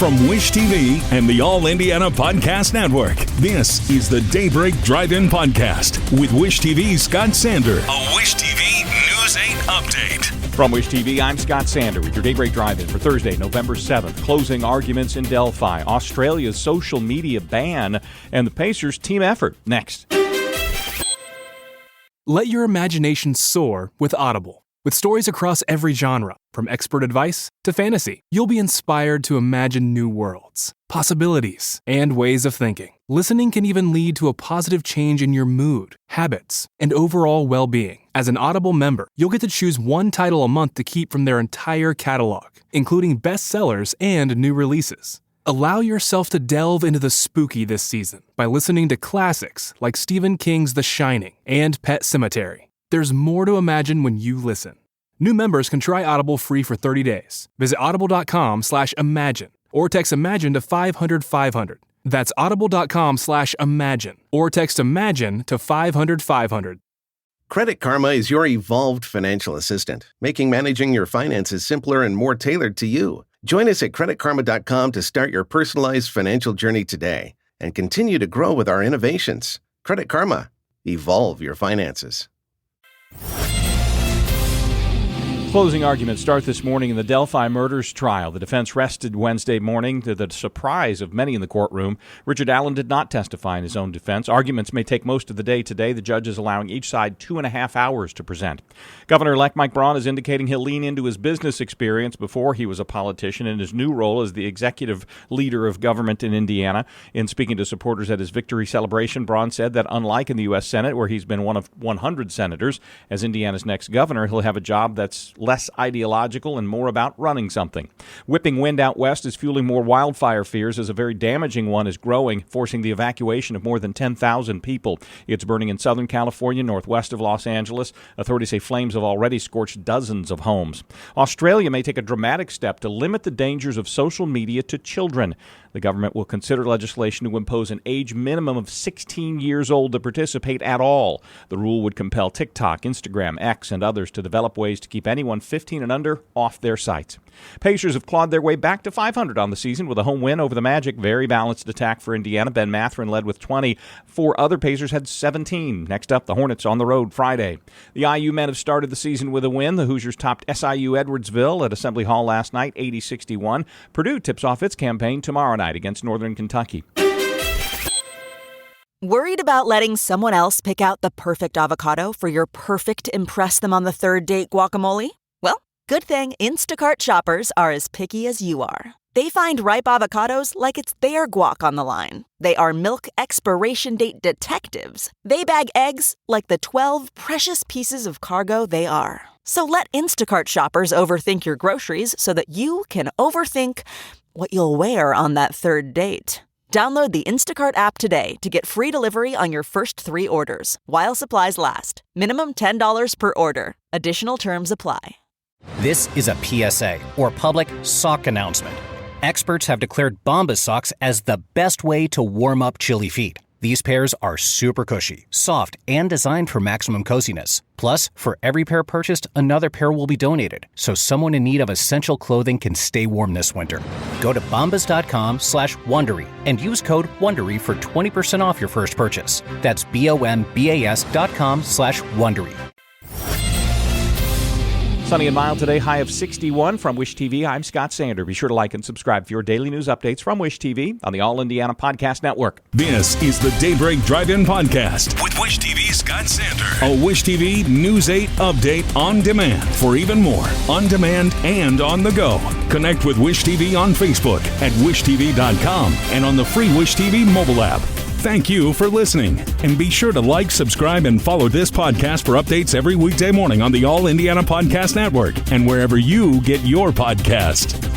From Wish TV and the All Indiana Podcast Network, this is the Daybreak Drive-In Podcast with Wish TV's Scott Sander. A Wish TV News 8 update. From Wish TV, I'm Scott Sander with your Daybreak Drive-In for Thursday, November 7th. Closing arguments in Delphi, Australia's social media ban, and the Pacers' team effort. Next. Let your imagination soar with Audible. With stories across every genre, from expert advice to fantasy, you'll be inspired to imagine new worlds, possibilities, and ways of thinking. Listening can even lead to a positive change in your mood, habits, and overall well-being. As an Audible member, you'll get to choose one title a month to keep from their entire catalog, including bestsellers and new releases. Allow yourself to delve into the spooky this season by listening to classics like Stephen King's The Shining and Pet Sematary. There's more to imagine when you listen. New members can try Audible free for 30 days. Visit audible.com/imagine or text imagine to 500-500. That's audible.com/imagine or text imagine to 500-500. Credit Karma is your evolved financial assistant, making managing your finances simpler and more tailored to you. Join us at creditkarma.com to start your personalized financial journey today and continue to grow with our innovations. Credit Karma. Evolve your finances. Closing arguments start this morning in the Delphi murders trial. The defense rested Wednesday morning to the surprise of many in the courtroom. Richard Allen did not testify in his own defense. Arguments may take most of the day today. The judge is allowing each side 2.5 hours to present. Governor-elect Mike Braun is indicating he'll lean into his business experience before he was a politician in his new role as the executive leader of government in Indiana. In speaking to supporters at his victory celebration, Braun said that unlike in the U.S. Senate, where he's been one of 100 senators, as Indiana's next governor, he'll have a job that's less ideological and more about running something. Whipping wind out west is fueling more wildfire fears as a very damaging one is growing, forcing the evacuation of more than 10,000 people. It's burning in Southern California, northwest of Los Angeles. Authorities say flames have already scorched dozens of homes. Australia may take a dramatic step to limit the dangers of social media to children. The government will consider legislation to impose an age minimum of 16 years old to participate at all. The rule would compel TikTok, Instagram, X, and others to develop ways to keep anyone 15 and under off their sites. Pacers have clawed their way back to 500 on the season with a home win over the Magic. Very balanced attack for Indiana. Ben Mathurin led with 20. 4 other Pacers had 17. Next up, the Hornets on the road Friday. The IU men have started the season with a win. The Hoosiers topped SIU Edwardsville at Assembly Hall last night, 80-61. Purdue tips off its campaign tomorrow night against Northern Kentucky. Worried about letting someone else pick out the perfect avocado for your perfect impress them on the third date guacamole? Well, good thing Instacart shoppers are as picky as you are. They find ripe avocados like it's their guac on the line. They are milk expiration date detectives. They bag eggs like the 12 precious pieces of cargo they are. So let Instacart shoppers overthink your groceries so that you can overthink what you'll wear on that third date. Download the Instacart app today to get free delivery on your first 3 orders, while supplies last. Minimum $10 per order. Additional terms apply. This is a PSA, or public sock announcement. Experts have declared Bombas socks as the best way to warm up chilly feet. These pairs are super cushy, soft, and designed for maximum coziness. Plus, for every pair purchased, another pair will be donated, so someone in need of essential clothing can stay warm this winter. Go to bombas.com/Wondery and use code WONDERY for 20% off your first purchase. That's BOMBAS.com/Wondery. Sunny and mild today, high of 61. From Wish TV, I'm Scott Sander. Be sure to like and subscribe for your daily news updates from Wish TV on the All Indiana Podcast Network. This is the Daybreak Drive-In Podcast with Wish TV's Scott Sander. A Wish TV News 8 update on demand for even more on demand and on the go. Connect with Wish TV on Facebook at wishtv.com and on the free Wish TV mobile app. Thank you for listening, and be sure to like, subscribe, and follow this podcast for updates every weekday morning on the All Indiana Podcast Network and wherever you get your podcast.